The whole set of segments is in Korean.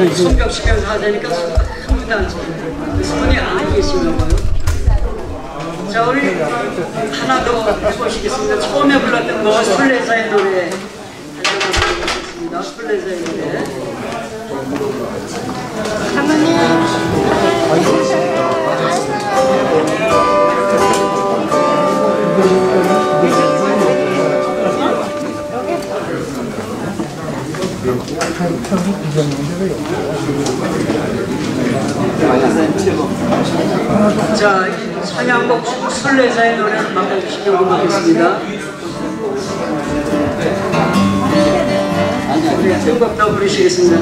숨겹치면서 하자니까 손이 안 쳐요. 손이 안 계신가 봐요. 자, 우리 하나 더 보시겠습니다. 처음에 불렀던 거 술래자의 노래 하겠습니다. 술래자의 노래. 자, 찬양곡 술래자의 노래를 맡아주시면 고맙겠습니다. 우리 한 곡 더 부르시겠습니다.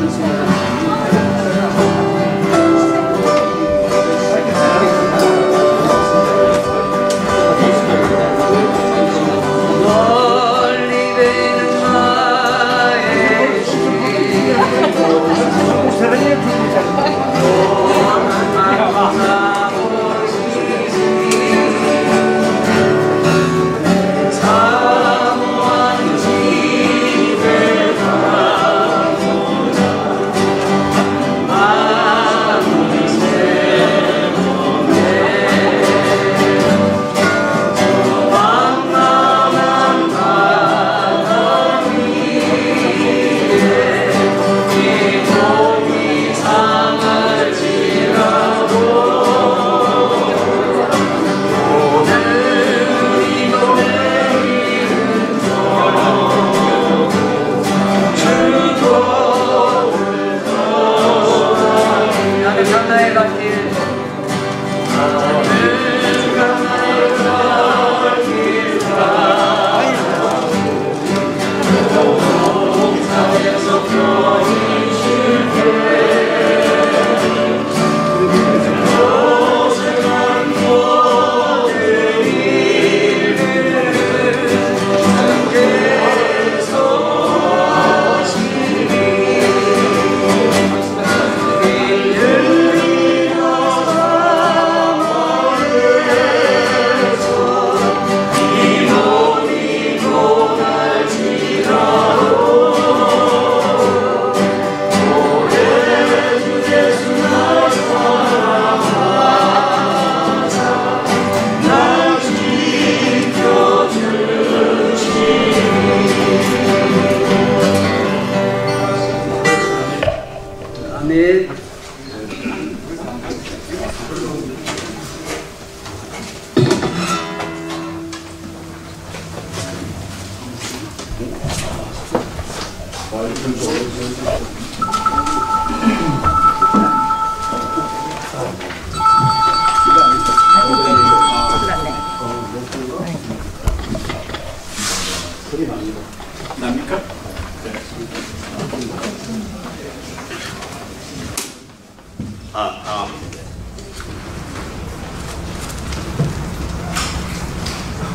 납니까?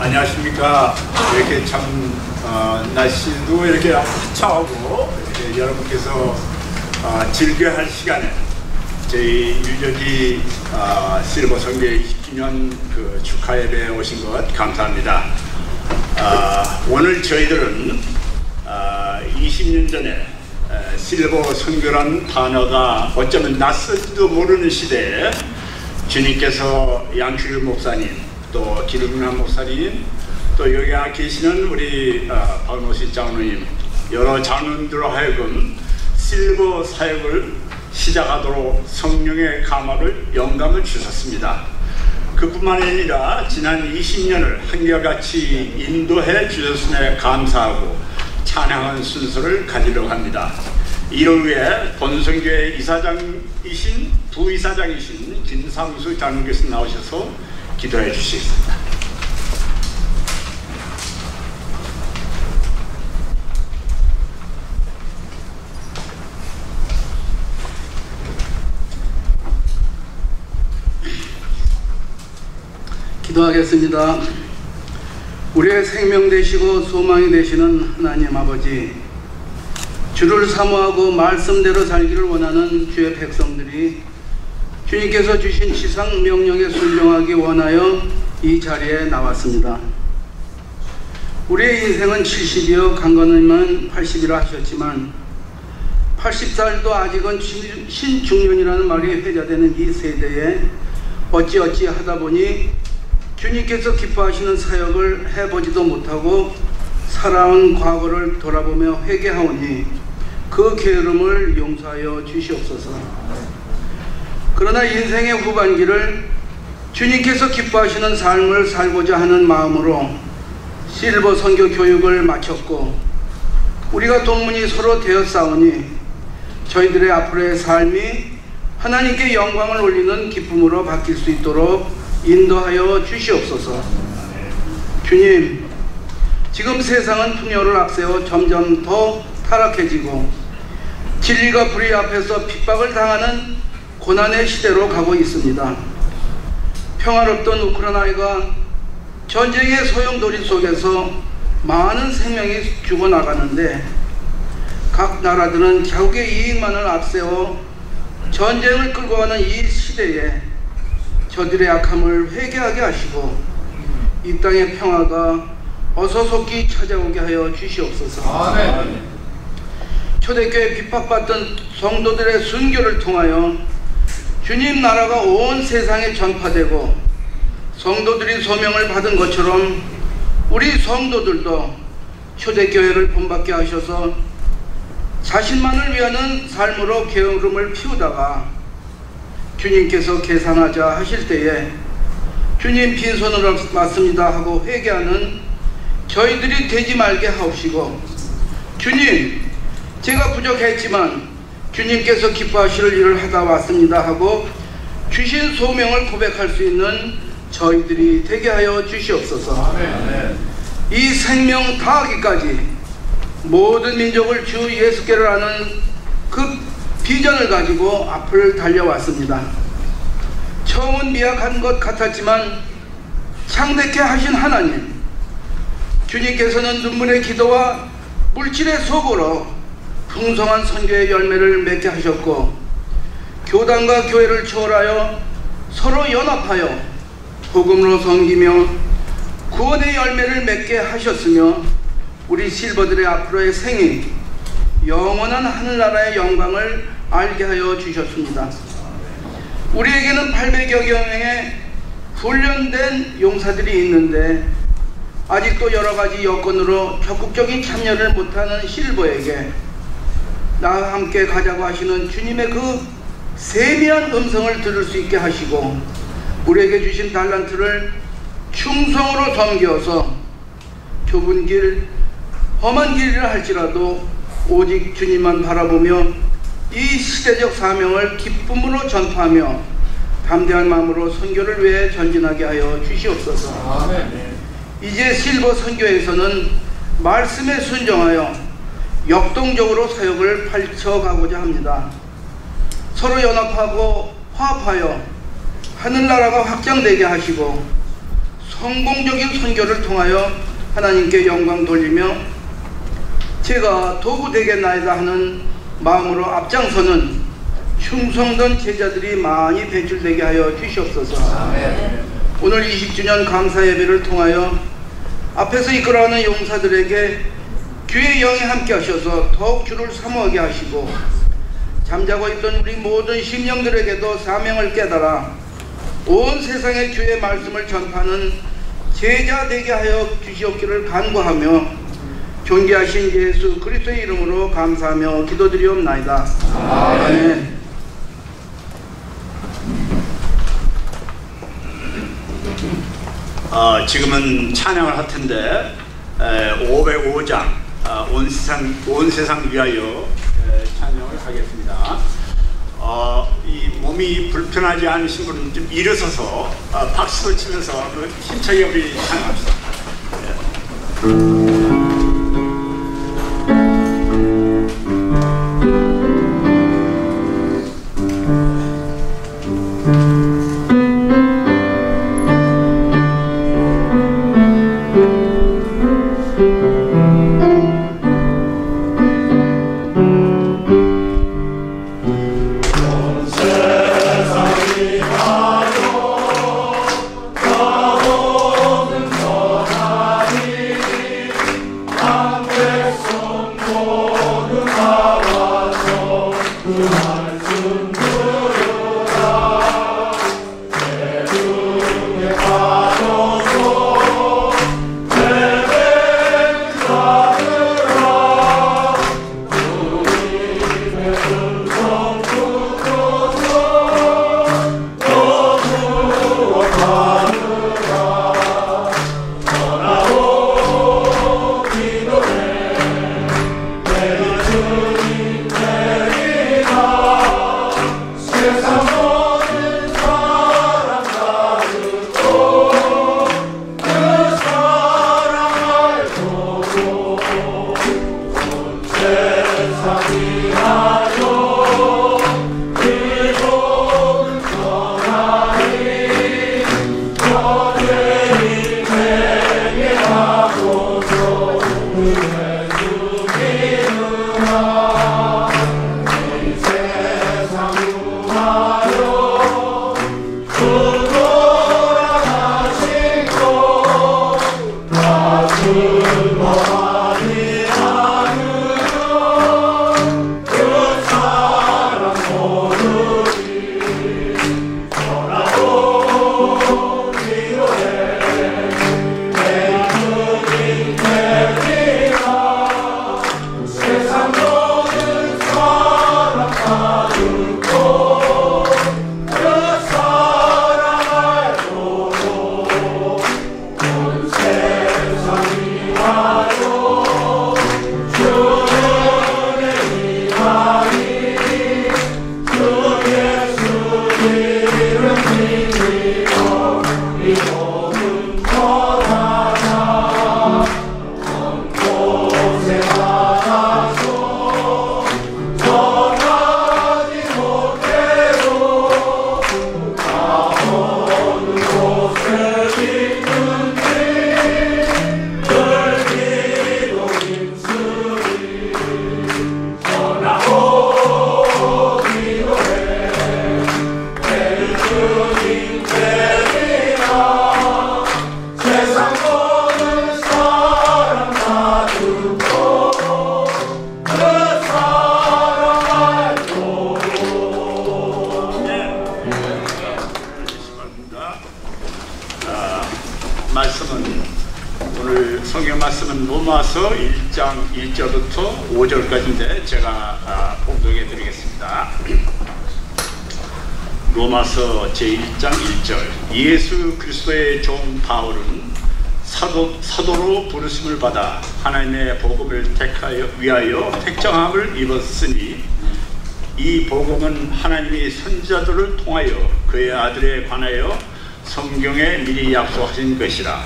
안녕하십니까. 이렇게 참 날씨도 이렇게 화창하고 이렇게 여러분께서 즐겨할 시간에 저희 유적이 실버 성교회 20주년 그 축하 예배에 오신 것 감사합니다. 오늘 저희들은 20년 전에 실버 선교란 단어가 어쩌면 낯설지도 모르는 시대에 주님께서 양필 목사님, 또 기름남 목사님, 또 여기 계시는 우리 박노시 장로님, 여러 장로님들로 하여금 실버 사역을 시작하도록 성령의 감화를 영감을 주셨습니다. 그뿐만 아니라 지난 20년을 한결같이 인도해 주셨음에 감사하고 찬양하는 순서를 가지려고 합니다. 이를 위해 본성교회 이사장이신 부이사장이신 김상수 장로께서 나오셔서 기도해 주시겠습니다. 기도하겠습니다. 우리의 생명 되시고 소망이 되시는 하나님 아버지, 주를 사모하고 말씀대로 살기를 원하는 주의 백성들이 주님께서 주신 지상 명령에 순종하기 원하여 이 자리에 나왔습니다. 우리의 인생은 70이요 강건하면 80이라 하셨지만 80살도 아직은 신중년이라는 말이 회자되는 이 세대에 어찌어찌 하다 보니 주님께서 기뻐하시는 사역을 해보지도 못하고 살아온 과거를 돌아보며 회개하오니 그 게으름을 용서하여 주시옵소서. 그러나 인생의 후반기를 주님께서 기뻐하시는 삶을 살고자 하는 마음으로 실버 선교 교육을 마쳤고 우리가 동문이 서로 되었사오니 저희들의 앞으로의 삶이 하나님께 영광을 올리는 기쁨으로 바뀔 수 있도록 인도하여 주시옵소서. 주님, 지금 세상은 풍요를 앞세워 점점 더 타락해지고 진리가 불의 앞에서 핍박을 당하는 고난의 시대로 가고 있습니다. 평화롭던 우크라이나가 전쟁의 소용돌이 속에서 많은 생명이 죽어나가는데 각 나라들은 자국의 이익만을 앞세워 전쟁을 끌고 가는 이 시대에 저들의 약함을 회개하게 하시고 이 땅의 평화가 어서속히 찾아오게 하여 주시옵소서. 아멘. 초대교회 핍박받던 성도들의 순교를 통하여 주님 나라가 온 세상에 전파되고 성도들이 소명을 받은 것처럼 우리 성도들도 초대교회를 본받게 하셔서 자신만을 위하는 삶으로 게으름을 피우다가 주님께서 계산하자 하실 때에 주님 빈손으로 맞습니다 하고 회개하는 저희들이 되지 말게 하옵시고, 주님 제가 부족했지만 주님께서 기뻐하실 일을 하다 왔습니다 하고 주신 소명을 고백할 수 있는 저희들이 되게 하여 주시옵소서. 이 생명 다하기까지 모든 민족을 주 예수께를 아는 그 비전을 가지고 앞을 달려왔습니다. 처음은 미약한 것 같았지만 창대케 하신 하나님, 주님께서는 눈물의 기도와 물질의 소고로 풍성한 선교의 열매를 맺게 하셨고 교단과 교회를 초월하여 서로 연합하여 복음으로 섬기며 구원의 열매를 맺게 하셨으며 우리 실버들의 앞으로의 생이 영원한 하늘나라의 영광을 알게 하여 주셨습니다. 우리에게는 800여 명의 훈련된 용사들이 있는데 아직도 여러가지 여건으로 적극적인 참여를 못하는 실버에게 나와 함께 가자고 하시는 주님의 그 세미한 음성을 들을 수 있게 하시고 우리에게 주신 달란트를 충성으로 섬겨서 좁은 길, 험한 길이라 할지라도 오직 주님만 바라보며 이 시대적 사명을 기쁨으로 전파하며 담대한 마음으로 선교를 위해 전진하게 하여 주시옵소서. 아멘. 이제 실버 선교에서는 말씀에 순종하여 역동적으로 사역을 펼쳐가고자 합니다. 서로 연합하고 화합하여 하늘나라가 확장되게 하시고 성공적인 선교를 통하여 하나님께 영광 돌리며 제가 도구 되겠나이다 하는 마음으로 앞장서는 충성된 제자들이 많이 배출되게 하여 주시옵소서. 아멘. 오늘 20주년 감사 예배를 통하여 앞에서 이끌어가는 용사들에게 주의 영이 함께 하셔서 더욱 주를 사모하게 하시고 잠자고 있던 우리 모든 심령들에게도 사명을 깨달아 온 세상에 주의 말씀을 전파하는 제자 되게 하여 주시옵기를 간구하며 존귀하신 예수 그리스도의 이름으로 감사하며 기도드리옵나이다. 아멘. 지금은 찬양을 할 텐데 505장 온 세상 위하여 찬양을 하겠습니다. 이 몸이 불편하지 않으신 분은 좀 일어서서 박수를 치면서 힘차게 우리 찬양합시다. 세상이 가도 가보는 것 아니 말씀은 오늘 성경 말씀은 로마서 1장 1절부터 5절까지인데 제가 봉독해 드리겠습니다. 로마서 제1장 1절. 예수 그리스도의 종 바울은 사도로 부르심을 받아 하나님의 복음을 위하여 택정함을 입었으니 이 복음은 하나님이 선지자들을 통하여 그의 아들에 관하여 성경에 미리 약속하신 것이라.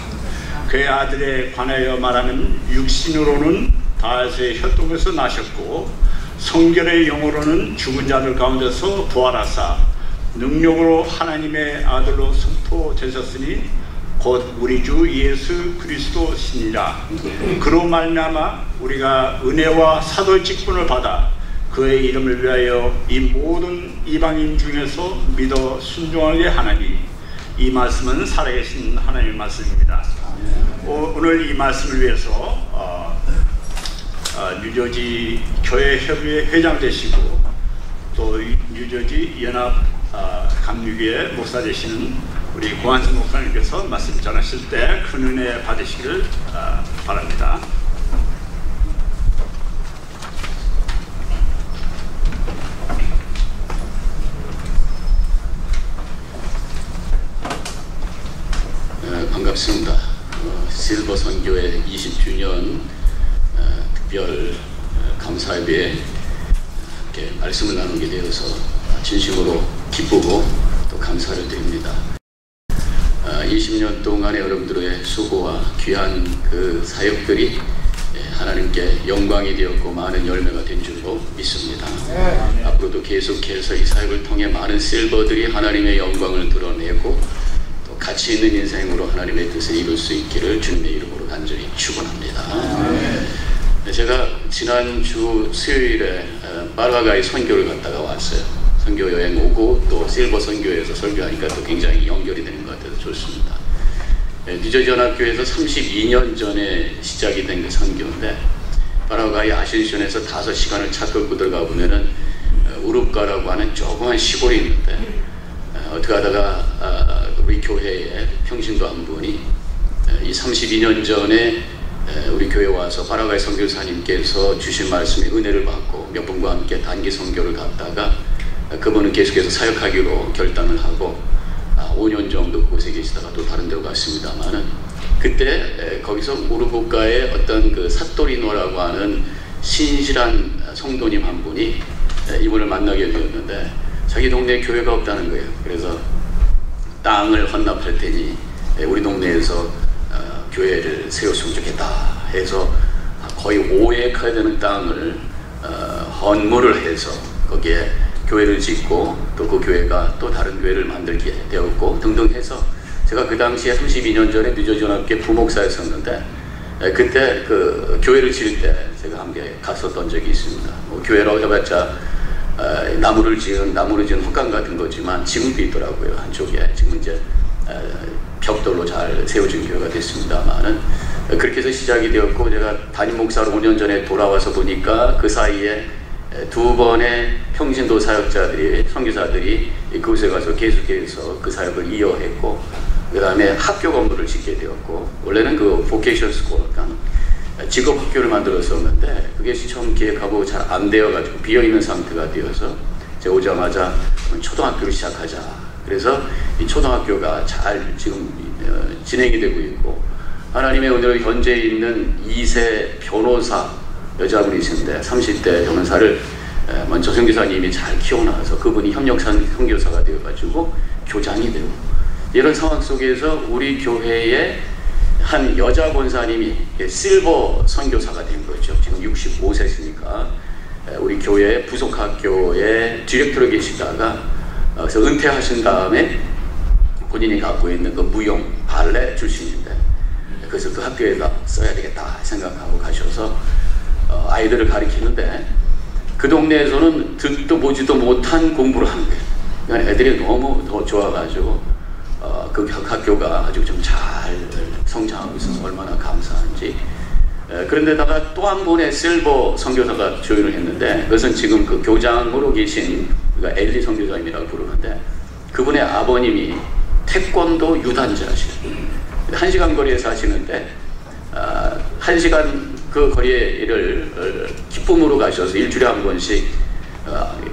그의 아들에 관하여 말하면 육신으로는 다윗의 혈통에서 나셨고 성결의 영으로는 죽은 자들 가운데서 부활하사 능력으로 하나님의 아들로 선포되셨으니 곧 우리 주 예수 그리스도시니라. 그로 말미암아 우리가 은혜와 사도 직분을 받아 그의 이름을 위하여 이 모든 이방인 중에서 믿어 순종하게 하나니. 이 말씀은 살아계신 하나님의 말씀입니다. 오늘 이 말씀을 위해서 뉴저지 교회 협의회 회장 되시고 또 뉴저지 연합 감리교회 목사 되시는 우리 고한승 목사님께서 말씀 전하실 때 큰 은혜 받으시기를 바랍니다. 반갑습니다. 실버 선교회 20주년 특별 감사예배에 함께 말씀을 나누게 되어서 진심으로 기쁘고 또 감사를 드립니다. 20년 동안의 여러분들의 수고와 귀한 그 사역들이 하나님께 영광이 되었고 많은 열매가 된 줄로 믿습니다. 앞으로도 계속해서 이 사역을 통해 많은 실버들이 하나님의 영광을 드러내고 또 가치 있는 인생으로 하나님의 뜻을 이룰 수 있기를 주님의 이름으로 간절히 축원합니다. 제가 지난주 수요일에 파라과이 선교를 갔다가 왔어요. 선교 여행 오고 또 실버 선교에서 설교하니까 또 굉장히 연결이 되는 것 같아서 좋습니다. 뉴저지 연합교회에서 32년 전에 시작이 된 그 선교인데 파라과이 아센션에서 5시간을 차 끌고 들어가 보면은 우루과라고 하는 조그만 시골이 있는데 어떻게 하다가 우리 교회에 평신도 한 분이 이 32년 전에 우리 교회 와서 파라과이 선교사님께서 주신 말씀에 은혜를 받고 몇 분과 함께 단기 선교를 갔다가 그분은 계속해서 사역하기로 결단을 하고 5년 정도 그곳에 계시다가 또 다른 데로 갔습니다만은 그때 거기서 우루과의 어떤 그 사토리노라고 하는 신실한 성도님 한 분이 이분을 만나게 되었는데 자기 동네에 교회가 없다는 거예요. 그래서 땅을 헌납할 테니 우리 동네에서 교회를 세웠으면 좋겠다 해서 거의 5에카 되는 땅을 헌물을 해서 거기에 교회를 짓고 또 그 교회가 또 다른 교회를 만들게 되었고 등등 해서 제가 그 당시에 32년 전에 뉴저지 연합교회 부목사였었는데 그때 그 교회를 지을 때 제가 함께 갔었던 적이 있습니다. 뭐 교회라고 해봤자 나무를 지은 헛간 같은 거지만 지금도 있더라고요. 한쪽에 지금 이제 벽돌로 잘 세워진 교회가 됐습니다만은 그렇게 해서 시작이 되었고 제가 담임 목사로 5년 전에 돌아와서 보니까 그 사이에 2번의 평신도 사역자들이 선교사들이 그곳에 가서 계속해서 그 사역을 이어했고 그 다음에 학교 건물을 짓게 되었고 원래는 그 보케이션 스쿨 그러니까 직업 학교를 만들었었는데 그게 처음 기획하고 잘 안 되어가지고 비어있는 상태가 되어서 제가 오자마자 초등학교를 시작하자. 그래서 이 초등학교가 잘 지금 진행이 되고 있고 하나님의 오늘 현재 있는 2세 변호사 여자분이신데 30대 변호사를 먼저 선교사님이 잘 키워놔서 그분이 협력 선교사가 되어가지고 교장이 되고 이런 상황 속에서 우리 교회에 한 여자 권사님이 실버 선교사가 된 거죠. 지금 65세시니까 우리 교회 부속학교에 디렉터로 계시다가 그래서 은퇴하신 다음에 본인이 갖고 있는 그 무용 발레 출신인데 그래서 그 학교에다 써야 되겠다 생각하고 가셔서 아이들을 가르치는데 그 동네에서는 듣도 보지도 못한 공부를 하는 거예요. 그러니까 애들이 너무 더 좋아가지고 그 학교가 아주 좀 잘 성장하고 있어서 얼마나 감사한지. 그런데다가 또 한 분의 실버 선교사가 조인을 했는데 그것은 지금 그 교장으로 계신 그러니까 엘리 선교사님이라고 부르는데 그분의 아버님이 태권도 유단자시에요. 1시간 거리에 사시는데 1시간 그 거리를 기쁨으로 가셔서 일주일에 한 번씩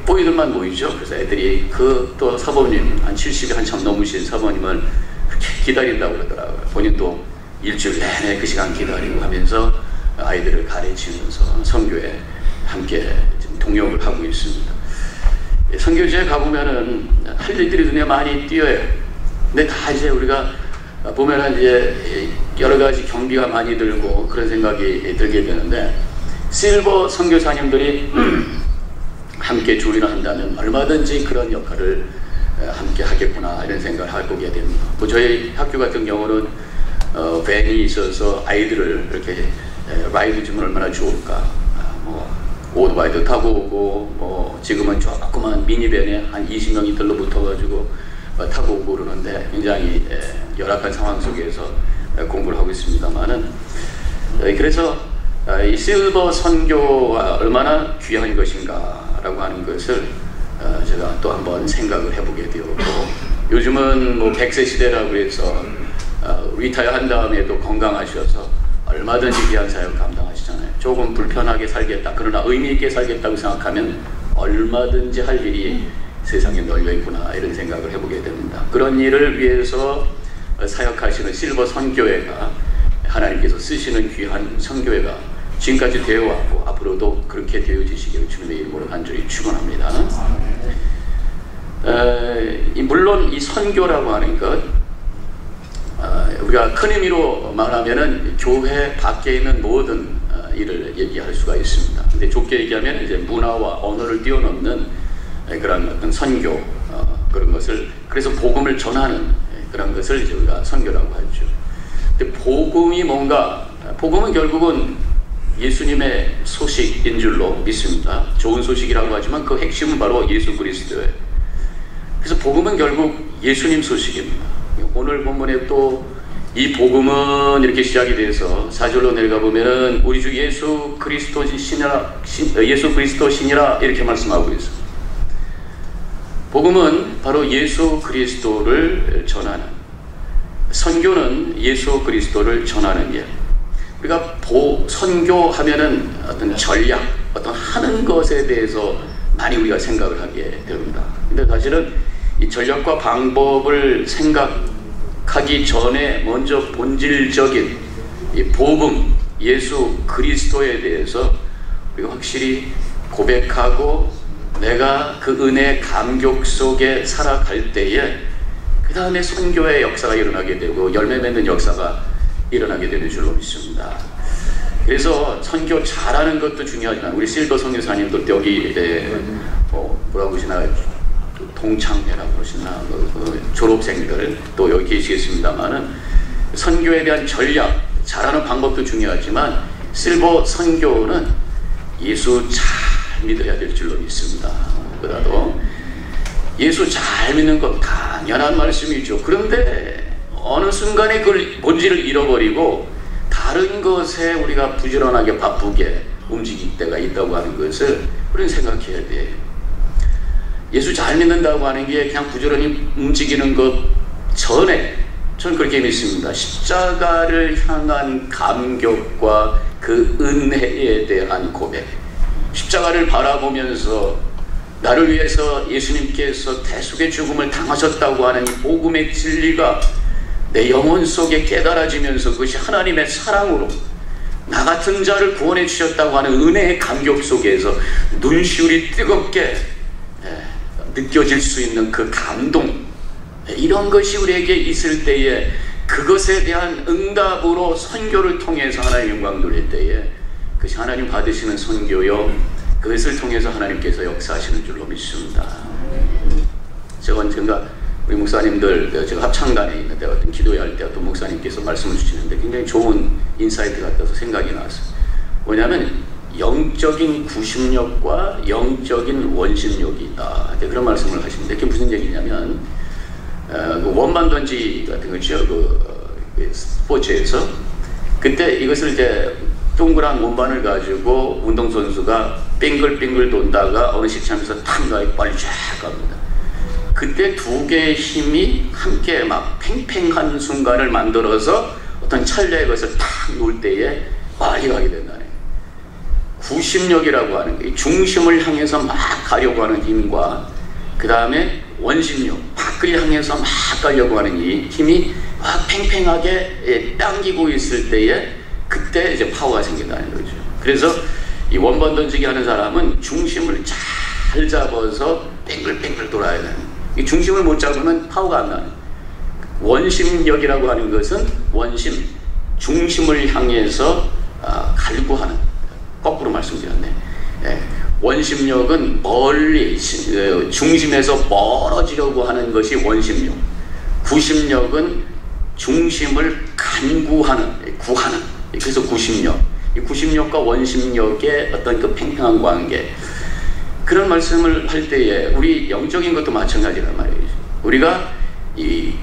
보이들만 모이죠. 그래서 애들이 그 또 사모님 한 70이 한참 넘으신 사모님을 그렇게 기다린다고 그러더라고요. 본인도 일주일 내내 그 시간 기다리고 하면서 아이들을 가르치면서 선교에 함께 동역을 하고 있습니다. 선교지에 가보면은 할 일들이 눈에 많이 띄어요. 근데 다 이제 우리가 보면은 이제 여러 가지 경비가 많이 들고 그런 생각이 들게 되는데, 실버 선교사님들이 함께 조리를 한다면 얼마든지 그런 역할을 함께 하겠구나 이런 생각을 해보게 됩니다. 뭐 저희 학교 같은 경우는 밴이 있어서 아이들을 이렇게 라이드 주면 얼마나 좋을까. 오토바이도 타고 오고, 지금은 조그만 미니밴에 한 20명이 들러붙어가지고 타고 오고 그러는데 굉장히 열악한 상황 속에서 공부를 하고 있습니다만은, 그래서 이 실버 선교가 얼마나 귀한 것인가라고 하는 것을 제가 또 한번 생각을 해보게 되었고, 요즘은 뭐 100세 시대라고 해서 리타이어 한 다음에도 건강하셔서 얼마든지 귀한 사역 감당하시잖아요. 조금 불편하게 살겠다, 그러나 의미 있게 살겠다고 생각하면 얼마든지 할 일이 세상에 널려 있구나 이런 생각을 해보게 됩니다. 그런 일을 위해서 사역하시는 실버 선교회가, 하나님께서 쓰시는 귀한 선교회가 지금까지 되어 왔고 앞으로도 그렇게 되어지시기를 주님의 이름으로 간절히 축원합니다. 물론 이 선교라고 하는 것, 우리가 큰 의미로 말하면은 교회 밖에 있는 모든 일을 얘기할 수가 있습니다. 근데 좁게 얘기하면 이제 문화와 언어를 뛰어넘는 그런 어떤 선교, 그런 것을, 그래서 복음을 전하는 그런 것을 이제 우리가 선교라고 하죠. 근데 복음이 뭔가, 복음은 결국은 예수님의 소식인 줄로 믿습니다. 좋은 소식이라고 하지만 그 핵심은 바로 예수 그리스도예요. 그래서 복음은 결국 예수님 소식입니다. 오늘 본문에 또 이 복음은 이렇게 시작이 돼서 4절로 내려가 보면은 우리 주 예수 그리스도 신이라 이렇게 말씀하고 있습니다. 복음은 바로 예수 그리스도를 전하는, 선교는 예수 그리스도를 전하는 일. 우리가 선교하면은 어떤 전략, 어떤 하는 것에 대해서 많이 우리가 생각을 하게 됩니다. 근데 사실은 이 전략과 방법을 생각하기 전에 먼저 본질적인 이 복음, 예수 그리스도에 대해서 우리가 확실히 고백하고 내가 그 은혜의 감격 속에 살아갈 때에 그 다음에 선교의 역사가 일어나게 되고 열매 맺는 역사가 일어나게 되는 줄로 믿습니다. 그래서 선교 잘하는 것도 중요하지만 우리 실버 선교사님들 여기 뭐라고 하시나, 동창회라고 그러시나, 졸업생들 또 여기 계시겠습니다만은, 선교에 대한 전략, 잘하는 방법도 중요하지만 실버 선교는 예수 잘 믿어야 될 줄로 믿습니다. 보다도 예수 잘 믿는 건 당연한 말씀이죠. 그런데 어느 순간에 그 본질을 잃어버리고 다른 것에 우리가 부지런하게 바쁘게 움직일 때가 있다고 하는 것을 우리는 생각해야 돼요. 예수 잘 믿는다고 하는 게 그냥 부지런히 움직이는 것 전에, 저는 그렇게 믿습니다. 십자가를 향한 감격과 그 은혜에 대한 고백, 십자가를 바라보면서 나를 위해서 예수님께서 대속의 죽음을 당하셨다고 하는 이 복음의 진리가 내 영혼 속에 깨달아지면서 그것이 하나님의 사랑으로 나 같은 자를 구원해 주셨다고 하는 은혜의 감격 속에서 눈시울이 뜨겁게 느껴질 수 있는 그 감동, 이런 것이 우리에게 있을 때에 그것에 대한 응답으로 선교를 통해서 하나님 영광 돌릴 때에 그것이 하나님 받으시는 선교요, 그것을 통해서 하나님께서 역사하시는 줄로 믿습니다. 제가 언젠가 우리 목사님들, 제가 합창단에 있는데 어떤 기도회 할 때 어떤 목사님께서 말씀을 주시는데 굉장히 좋은 인사이트 같아서 생각이 났어요. 뭐냐면 영적인 구심력과 영적인 원심력이 있다, 그런 말씀을 하시는데 그게 무슨 얘기냐면, 원반 던지 같은 거죠. 그 스포츠에서 그때 이것을 이제 동그란 원반을 가지고 운동선수가 빙글빙글 돈다가 어느 시점에서 탕가에 빨리 쫙 갑니다. 그때 두 개의 힘이 함께 막 팽팽한 순간을 만들어서 어떤 찰나에 것을 탁 놓을 때에 빨리 가게 된다네. 구심력이라고 하는 게 중심을 향해서 막 가려고 하는 힘과 그 다음에 원심력, 밖을 향해서 막 가려고 하는 이 힘이 막 팽팽하게 당기고 있을 때에 그때 이제 파워가 생긴다는 거죠. 그래서 이 원반 던지기 하는 사람은 중심을 잘 잡아서 뱅글뱅글 돌아야 되는, 이 중심을 못 잡으면 파워가 안 나는. 원심력이라고 하는 것은 원심, 중심을 향해서 갈구하는, 거꾸로 말씀드렸네. 원심력은 멀리 중심에서 멀어지려고 하는 것이 원심력, 구심력은 중심을 간구하는, 구하는, 그래서 구심력. 이 구심력과 원심력의 어떤 그 팽팽한 관계, 그런 말씀을 할 때에 우리 영적인 것도 마찬가지란 말이에요. 우리가 이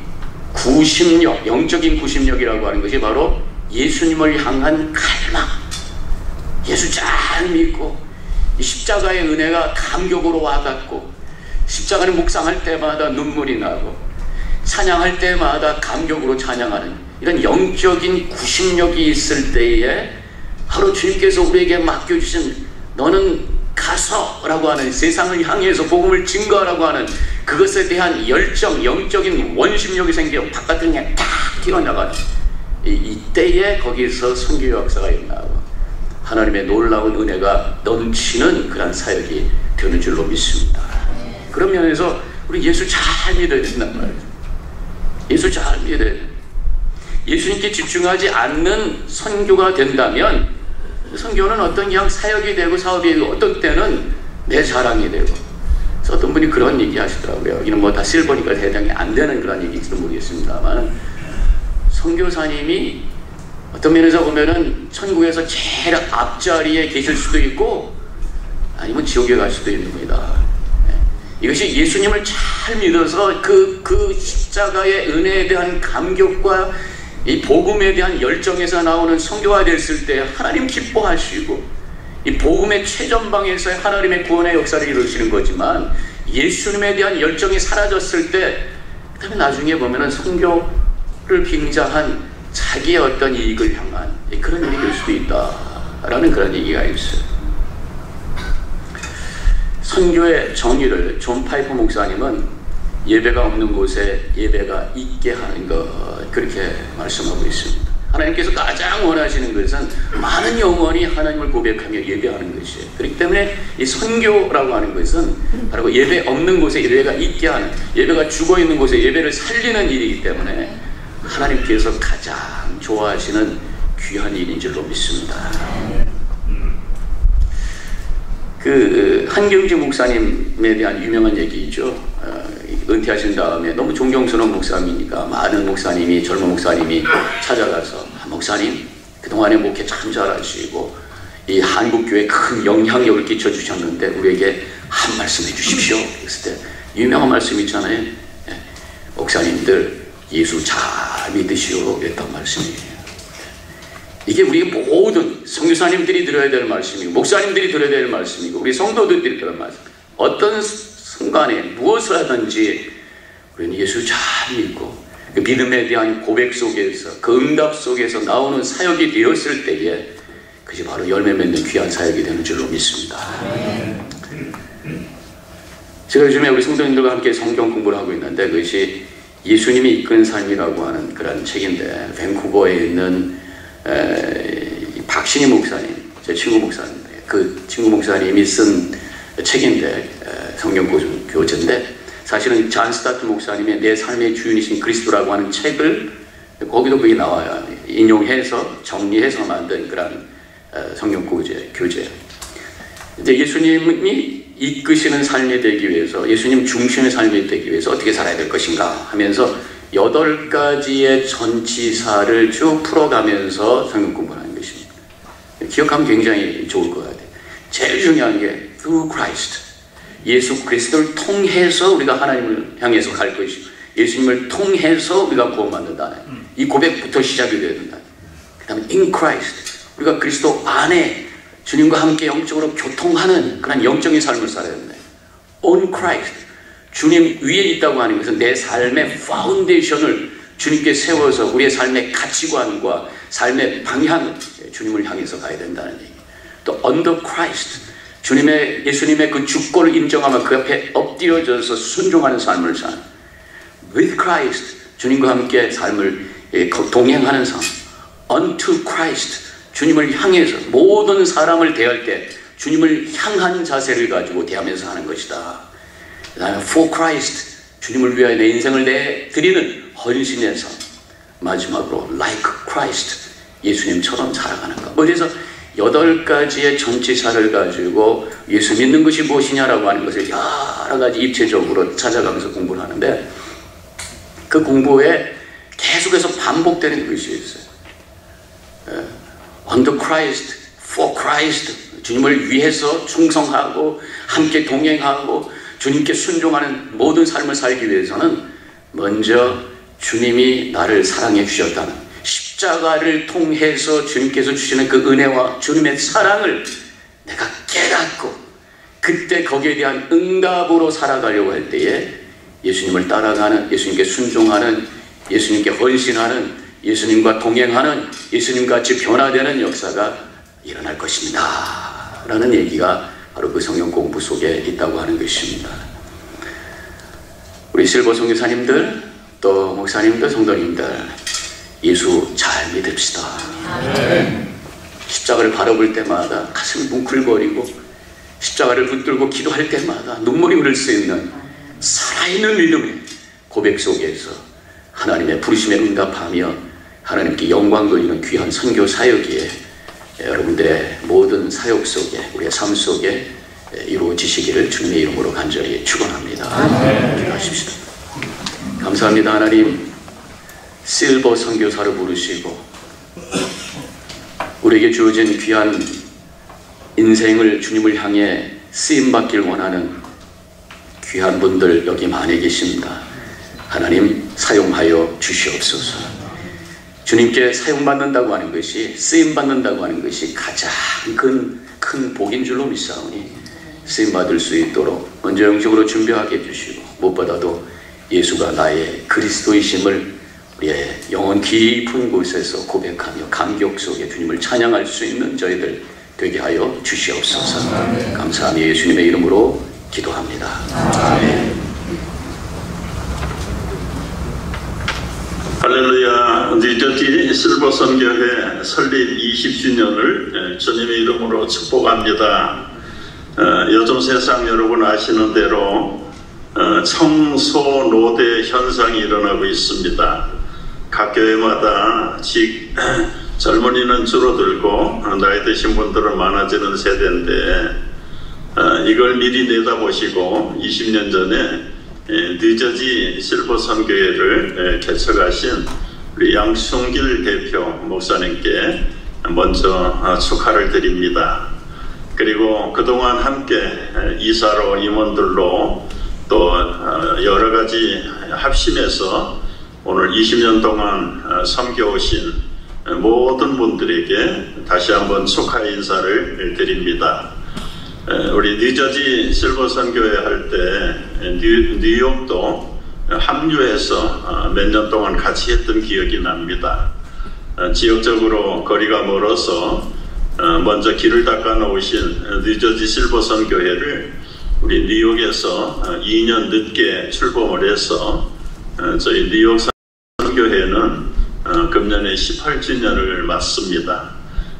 구심력, 영적인 구심력이라고 하는 것이 바로 예수님을 향한 갈망, 예수 잘 믿고 이 십자가의 은혜가 감격으로 와닿고, 십자가를 묵상할 때마다 눈물이 나고, 찬양할 때마다 감격으로 찬양하는 이런 영적인 구심력이 있을 때에 바로 주님께서 우리에게 맡겨주신 너는 가서 라고 하는, 세상을 향해서 복음을 증거하라고 하는 그것에 대한 열정, 영적인 원심력이 생겨 바깥을 그냥 탁 튀어나가는 이때에 거기서 선교 역사가 일어나고 하나님의 놀라운 은혜가 넘치는 그런 사역이 되는 줄로 믿습니다. 그런 면에서 우리 예수 잘 믿어야 된단 말이에요. 예수 잘 믿어야 돼요. 예수님께 집중하지 않는 선교가 된다면 선교는 어떤 그냥 사역이 되고 사업이 되고 어떤 때는 내 자랑이 되고, 그래서 어떤 분이 그런 얘기 하시더라고요. 이는 뭐 다 실버니까 해당이 안 되는 그런 얘기일지도 모르겠습니다만, 선교사님이 어떤 면에서 보면은 천국에서 제일 앞자리에 계실 수도 있고 아니면 지옥에 갈 수도 있는 겁니다. 이것이 예수님을 잘 믿어서 그 십자가의 은혜에 대한 감격과 이 복음에 대한 열정에서 나오는 선교가 됐을 때 하나님 기뻐하시고, 이 복음의 최전방에서 하나님의 구원의 역사를 이루시는 거지만 예수님에 대한 열정이 사라졌을 때 그 다음에 나중에 보면은 선교를 빙자한 자기의 어떤 이익을 향한 그런 일이 될 수도 있다라는 그런 얘기가 있어요. 선교의 정의를 존 파이퍼 목사님은 예배가 없는 곳에 예배가 있게 하는 것, 그렇게 말씀하고 있습니다. 하나님께서 가장 원하시는 것은 많은 영혼이 하나님을 고백하며 예배하는 것이에요. 그렇기 때문에 이 선교라고 하는 것은 바로 예배 없는 곳에 예배가 있게 하는, 예배가 죽어있는 곳에 예배를 살리는 일이기 때문에 하나님께서 가장 좋아하시는 귀한 일인 줄로 믿습니다. 한경지 목사님에 대한 유명한 얘기죠. 은퇴하신 다음에 너무 존경스러운 목사님이니까 많은 목사님이, 젊은 목사님이 찾아가서, 목사님 그동안에 목회 참 잘하시고 이 한국교회에 큰 영향력을 끼쳐주셨는데 우리에게 한 말씀 해주십시오. 그랬을 때 유명한 말씀 있잖아요. 목사님들 예수 잘 믿으시오, 이랬단 말씀이에요. 이게 우리 모든 선교사님들이 들어야 될 말씀이고, 목사님들이 들어야 될 말씀이고, 우리 성도들이 들어야 될 말씀. 어떤 순간에 무엇을 하든지 우리는 예수 잘 믿고 그 믿음에 대한 고백 속에서, 그 응답 속에서 나오는 사역이 되었을 때에 그것이 바로 열매 맺는 귀한 사역이 되는 줄로 믿습니다. 제가 요즘에 우리 성도님들과 함께 성경 공부를 하고 있는데, 그것이 예수님이 이끈 삶이라고 하는 그런 책인데, 밴쿠버에 있는 박신희 목사님, 제 친구 목사입니다. 그 친구 목사님이 쓴 책인데, 성경 교재인데, 사실은 잔 스타트 목사님의 내 삶의 주인이신 그리스도라고 하는 책을 거기도 그게 나와요. 인용해서 정리해서 만든 그런 성경 교재예요. 이제 예수님이 이끄시는 삶이 되기 위해서, 예수님 중심의 삶이 되기 위해서 어떻게 살아야 될 것인가 하면서 8가지의 전치사를 쭉 풀어가면서 성경 공부를 하는 것입니다. 기억하면 굉장히 좋을 것 같아요. 제일 중요한 게 through Christ, 예수 그리스도를 통해서 우리가 하나님을 향해서 갈 것이고, 예수님을 통해서 우리가 구원받는다는 이 고백부터 시작이 되어야 된다. 그 다음에 in Christ, 우리가 그리스도 안에 주님과 함께 영적으로 교통하는 그런 영적인 삶을 살아야 된다. on Christ, 주님 위에 있다고 하는 것은 내 삶의 파운데이션을 주님께 세워서 우리의 삶의 가치관과 삶의 방향을 주님을 향해서 가야 된다는 얘기. 또 under Christ, 예수님의 그 주권을 인정하며 그 앞에 엎드려져서 순종하는 삶을 사는 with Christ, 주님과 함께 삶을 동행하는 삶. unto Christ, 주님을 향해서 모든 사람을 대할 때 주님을 향한 자세를 가지고 대하면서 하는 것이다. 그다음에 for Christ, 주님을 위하여 내 인생을 내드리는 헌신의 삶. 마지막으로 like Christ, 예수님처럼 살아가는 것. 그래서 8가지의 전치사를 가지고 예수 믿는 것이 무엇이냐라고 하는 것을 여러 가지 입체적으로 찾아가면서 공부를 하는데, 그 공부에 계속해서 반복되는 것이 있어요. under Christ, for Christ, 주님을 위해서 충성하고 함께 동행하고 주님께 순종하는 모든 삶을 살기 위해서는 먼저 주님이 나를 사랑해 주셨다는 십자가를 통해서 주님께서 주시는 그 은혜와 주님의 사랑을 내가 깨닫고 그때 거기에 대한 응답으로 살아가려고 할 때에 예수님을 따라가는, 예수님께 순종하는, 예수님께 헌신하는, 예수님과 동행하는, 예수님같이 변화되는 역사가 일어날 것입니다 라는 얘기가 바로 그 성경 공부 속에 있다고 하는 것입니다. 우리 실버 선교사님들, 또 목사님들, 성도님들, 예수 잘 믿읍시다. 십자가를 바라볼 때마다 가슴이 뭉클거리고 십자가를 붙들고 기도할 때마다 눈물이 흐를 수 있는 살아있는 믿음의 고백 속에서 하나님의 부르심에 응답하며 하나님께 영광 돌리는 귀한 선교 사역이에 여러분들의 모든 사역 속에, 우리의 삶 속에 이루어지시기를 주님의 이름으로 간절히 축원합니다. 기도하십시다. 감사합니다. 하나님, 실버 선교사로 부르시고 우리에게 주어진 귀한 인생을 주님을 향해 쓰임받길 원하는 귀한 분들 여기 많이 계십니다. 하나님, 사용하여 주시옵소서. 주님께 사용받는다고 하는 것이, 쓰임받는다고 하는 것이 가장 큰 복인 줄로 믿사오니 쓰임받을 수 있도록 먼저 영적으로 준비하게 해주시고, 무엇보다도 예수가 나의 그리스도이심을 우리의 영혼 깊은 곳에서 고백하며 감격 속에 주님을 찬양할 수 있는 저희들 되게 하여 주시옵소서. 감사하며 예수님의 이름으로 기도합니다. 아멘. 할렐루야. 뉴저지 실버 선교회 설립 20주년을 주님의 이름으로 축복합니다. 요즘 세상 여러분 아시는 대로 청소노대 현상이 일어나고 있습니다. 각 교회마다 젊은이는 줄어들고 나이 드신 분들은 많아지는 세대인데, 이걸 미리 내다보시고 20년 전에 뉴저지 실버 선교회를 개척하신 우리 양순길 대표 목사님께 먼저 축하를 드립니다. 그리고 그동안 함께 이사로 임원들로 또 여러 가지 합심해서 오늘 20년 동안 섬겨오신 모든 분들에게 다시 한번 축하 인사를 드립니다. 우리 뉴저지 실버 선교회 할 때 뉴욕도 합류해서 몇 년 동안 같이 했던 기억이 납니다. 지역적으로 거리가 멀어서 먼저 길을 닦아 놓으신 뉴저지 실버 선교회를 우리 뉴욕에서 2년 늦게 출범을 해서 저희 뉴욕 선교회는 금년에 18주년을 맞습니다.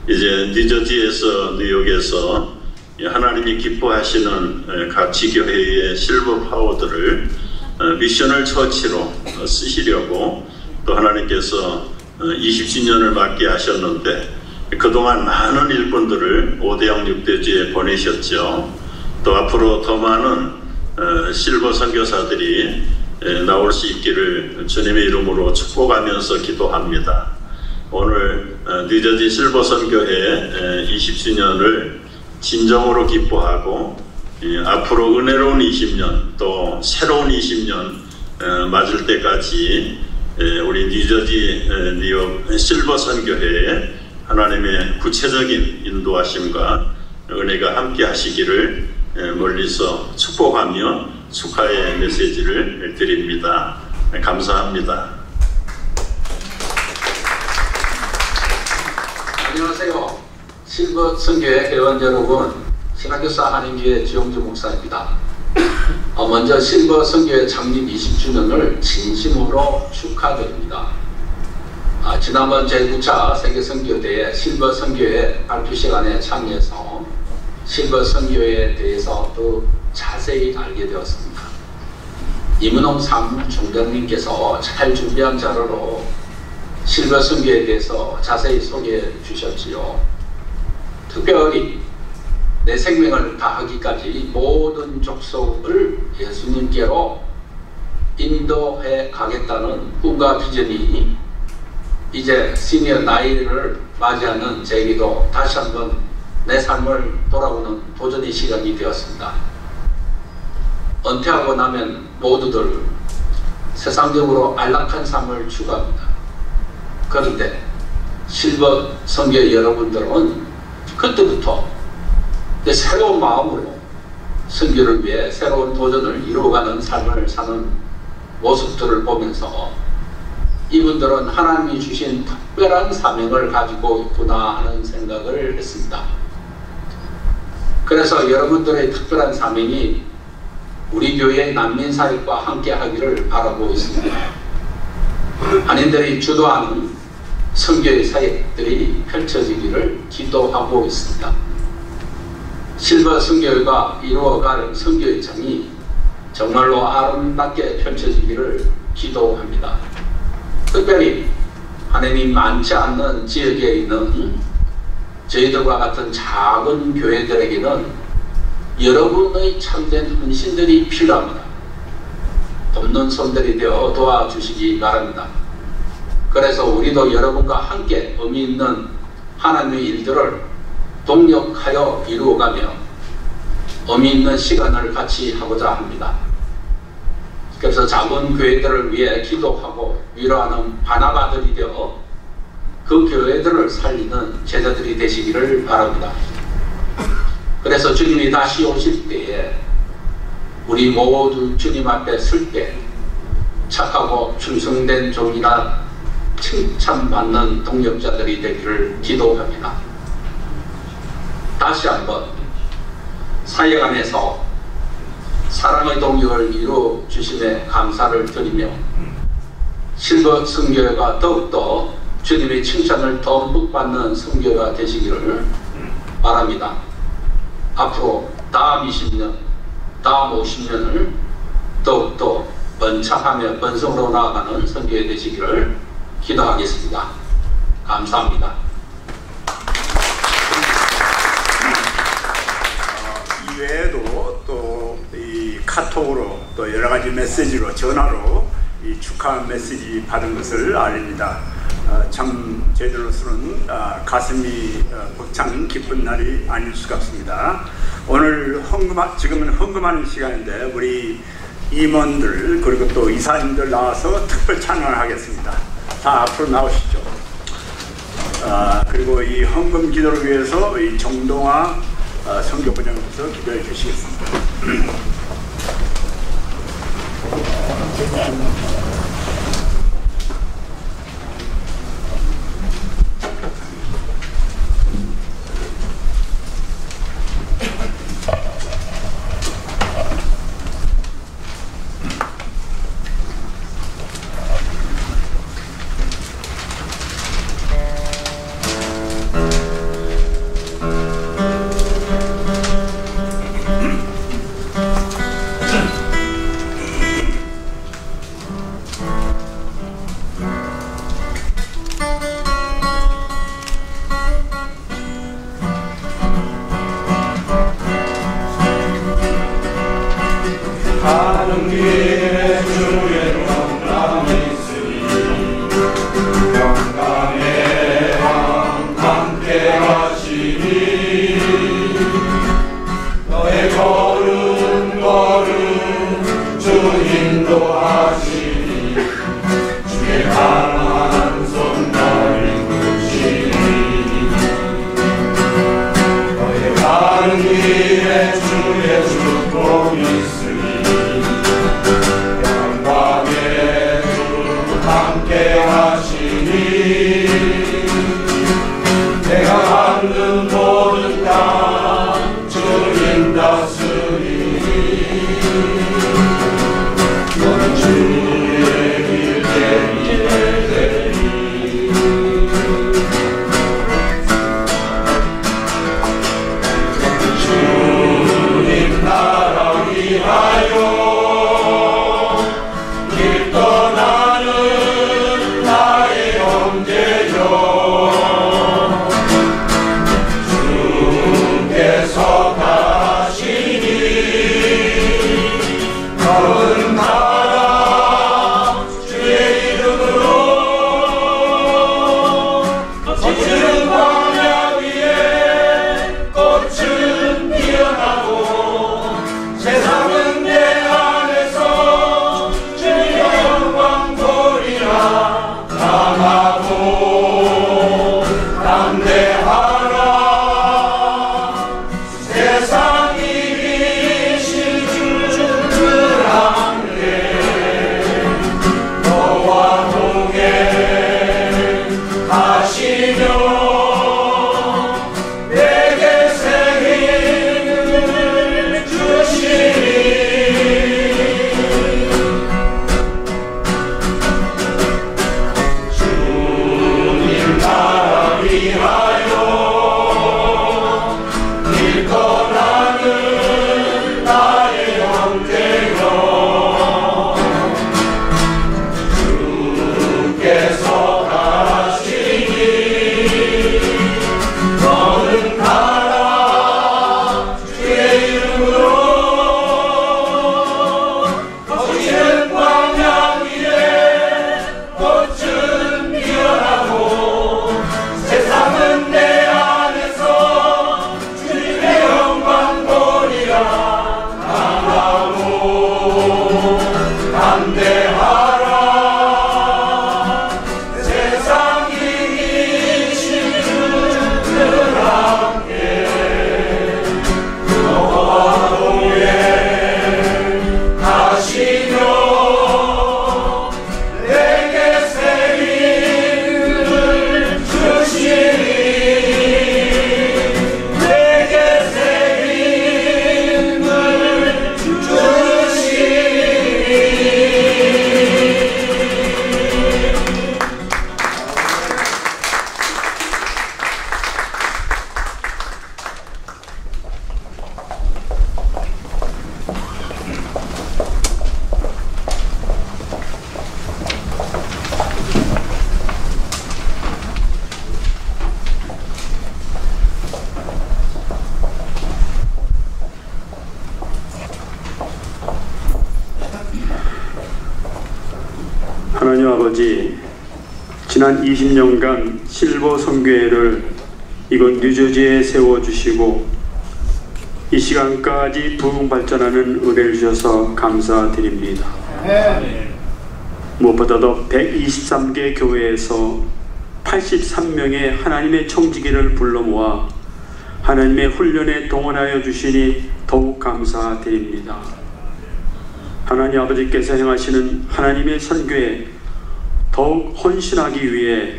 이제 뉴저지에서 뉴욕에서 하나님이 기뻐하시는 각 지교회의 실버 파워들을 미셔널 처치로 쓰시려고 또 하나님께서 20주년을 맞게 하셨는데, 그동안 많은 일꾼들을 5대양 6대주에 보내셨죠. 또 앞으로 더 많은 실버 선교사들이 나올 수 있기를 주님의 이름으로 축복하면서 기도합니다. 오늘 뉴저지 실버 선교회 20주년을 진정으로 기뻐하고 앞으로 은혜로운 20년 또 새로운 20년 맞을 때까지 우리 뉴저지 뉴욕 실버 선교회에 하나님의 구체적인 인도하심과 은혜가 함께 하시기를 멀리서 축복하며 축하의 메시지를 드립니다. 감사합니다. 안녕하세요. 실버 선교회 회원 여러분, 신학교사 한인교회 지용주 목사입니다. 먼저 실버 선교회 창립 20주년을 진심으로 축하드립니다. 지난번 제9차 세계선교대회 실버 선교회 발표 시간에 참여해서 실버 선교회에 대해서 더 자세히 알게 되었습니다. 이문홍 사무총장님께서 잘 준비한 자료로 실버 선교에 대해서 자세히 소개해 주셨지요. 특별히 내 생명을 다하기까지 모든 족속을 예수님께로 인도해 가겠다는 꿈과 비전이 이제 시니어 나이를 맞이하는 제게도 다시 한번 내 삶을 돌아보는 도전의 시간이 되었습니다. 은퇴하고 나면 모두들 세상적으로 안락한 삶을 추구합니다. 그런데 실버 선교 여러분들은 그때부터 새로운 마음으로 선교를 위해 새로운 도전을 이루어가는 삶을 사는 모습들을 보면서 이분들은 하나님이 주신 특별한 사명을 가지고 있구나 하는 생각을 했습니다. 그래서 여러분들의 특별한 사명이 우리 교회의 난민사역과 함께 하기를 바라고 있습니다. 한인들이 주도하는 선교의 사역들이 펼쳐지기를 기도하고 있습니다. 실버 선교회가 이루어갈 선교의 장이 정말로 아름답게 펼쳐지기를 기도합니다. 특별히 하나님이 많지 않는 지역에 있는 저희들과 같은 작은 교회들에게는 여러분의 참된 헌신들이 필요합니다. 돕는 손들이 되어 도와주시기 바랍니다. 그래서 우리도 여러분과 함께 의미 있는 하나님의 일들을 동력하여 이루어가며 의미 있는 시간을 같이 하고자 합니다. 그래서 작은 교회들을 위해 기도하고 위로하는 바나바들이 되어 그 교회들을 살리는 제자들이 되시기를 바랍니다. 그래서 주님이 다시 오실 때에 우리 모두 주님 앞에 설 때 착하고 충성된 종이라 칭찬받는 동력자들이 되기를 기도합니다. 다시 한번 사역 안에서 사랑의 동력을 이루어 주심에 감사를 드리며 실버 선교회가 더욱더 주님의 칭찬을 듬뿍 받는 선교회가 되시기를 바랍니다. 앞으로 다음 20년, 다음 50년을 더욱더 번창하며 번성으로 나아가는 선교회 되시기를 기도하겠습니다. 감사합니다. 이외에도 또 이 카톡으로 또 여러 가지 메시지로 전화로 이 축하 메시지 받은 것을 알립니다. 참 저희들로서는 가슴이 벅찬 기쁜 날이 아닐 수가 없습니다. 오늘 지금은 헌금하는 시간인데 우리 임원들 그리고 또 이사님들 나와서 특별 찬양을 하겠습니다. 다 앞으로 나오시죠. 그리고 이 헌금 기도를 위해서 이 정동아 선교부장님께서 기도해 주시겠습니다. 하나님 아버지, 지난 20년간 실버 선교회를 이곳 뉴저지에 세워주시고 이 시간까지 부흥 발전하는 은혜를 주셔서 감사드립니다. 무엇보다도 123개 교회에서 83명의 하나님의 청지기를 불러 모아 하나님의 훈련에 동원하여 주시니 더욱 감사드립니다. 하나님 아버지께서 행하시는 하나님의 선교에 더욱 헌신하기 위해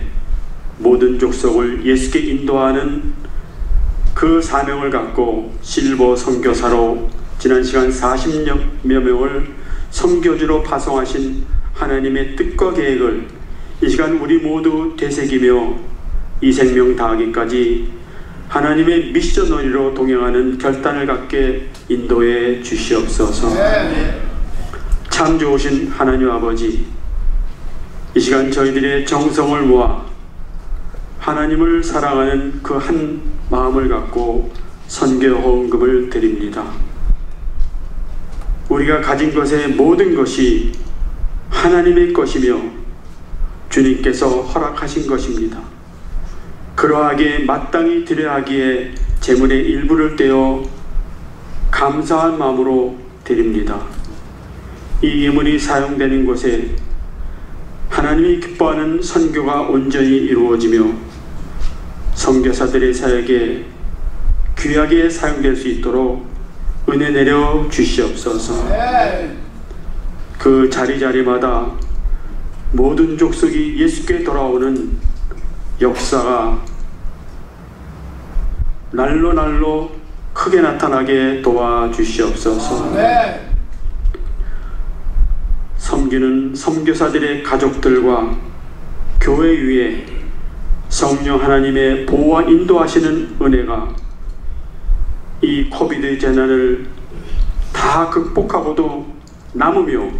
모든 족속을 예수께 인도하는 그 사명을 갖고 실버 선교사로 지난 시간 40여 명을 선교지로 파송하신 하나님의 뜻과 계획을 이 시간 우리 모두 되새기며 이 생명 다하기까지 하나님의 미셔너리로 동행하는 결단을 갖게 인도해 주시옵소서. 참 좋으신 하나님 아버지, 이 시간 저희들의 정성을 모아 하나님을 사랑하는 그 한 마음을 갖고 선교 헌금을 드립니다. 우리가 가진 것의 모든 것이 하나님의 것이며 주님께서 허락하신 것입니다. 그러하게 마땅히 드려야 하기에 재물의 일부를 떼어 감사한 마음으로 드립니다. 이 예물이 사용되는 곳에 하나님이 기뻐하는 선교가 온전히 이루어지며 선교사들의 사역에 귀하게 사용될 수 있도록 은혜 내려 주시옵소서. 그 자리자리마다 모든 족속이 예수께 돌아오는 역사가 날로 크게 나타나게 도와주시옵소서. 섬기는 선교사들의 가족들과 교회 위에 성령 하나님의 보호와 인도하시는 은혜가 이 코비드 재난을 다 극복하고도 남으며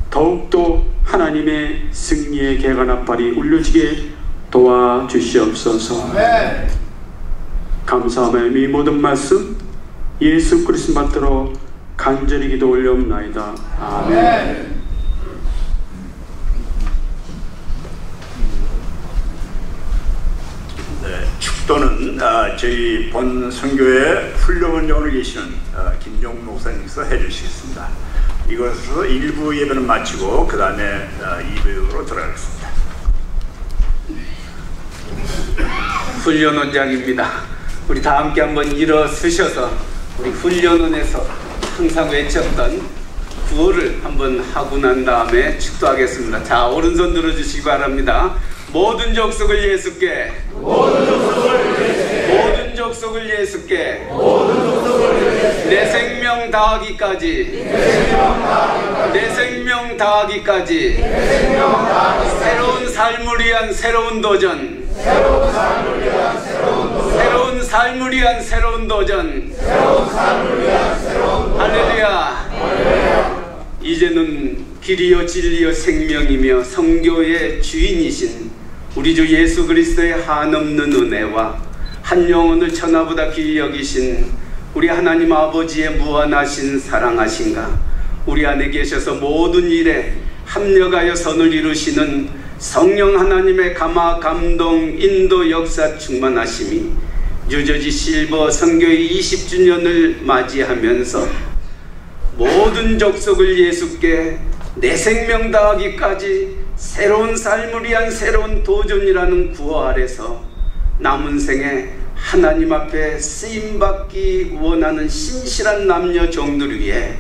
더욱더 하나님의 승리의 개간앞발이 울려지게 도와주시옵소서. 감사하며 이 모든 말씀 예수 그리스도 받들어 간절히 기도 올려옵나이다. 아멘. 네, 축도는 저희 본 선교회 훈련원장으로 계시는 김종 목사님께서 해주시겠습니다. 이것으로 1부 예배는 마치고 그 다음에 2부로 들어가겠습니다. 훈련원장입니다. 우리 다 함께 한번 일어서셔서 우리 훈련원에서 항상 외쳤던 구호를 한번 하고 난 다음에 축도하겠습니다. 자, 오른손 들어주시기 바랍니다. 모든 족속을 예수께, 모든 족속을 예수께, 내 생명 다하기까지, 내 생명 다하기까지, 새로운 삶을 위한 새로운 도전, 새로운 삶을 위한 새로운 도전, 할렐루야. 이제는 길이요 진리요 생명이며 성교의 주인이신 우리 주 예수 그리스도의 한없는 은혜와 한 영혼을 천하보다 귀히 여기신 우리 하나님 아버지의 무한하신 사랑하신가, 우리 안에 계셔서 모든 일에 합력하여 선을 이루시는 성령 하나님의 감화 감동 인도 역사 충만하심이 뉴저지 실버 선교의 20주년을 맞이하면서 모든 족속을 예수께 내 생명 다하기까지 새로운 삶을 위한 새로운 도전이라는 구호 아래서 남은 생에 하나님 앞에 쓰임받기 원하는 신실한 남녀 종들을 위해,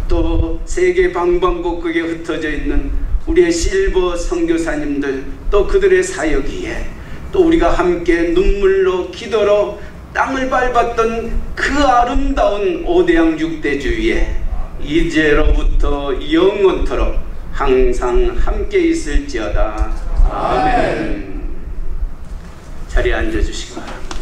또 세계 방방곡곡에 흩어져 있는 우리의 실버 선교사님들, 또 그들의 사역 위에, 또 우리가 함께 눈물로 기도로 땅을 밟았던 그 아름다운 오대양 6대주 위에 이제로부터 영원토록 항상 함께 있을지어다. 아멘. 자리에 앉아주시기 바랍니다.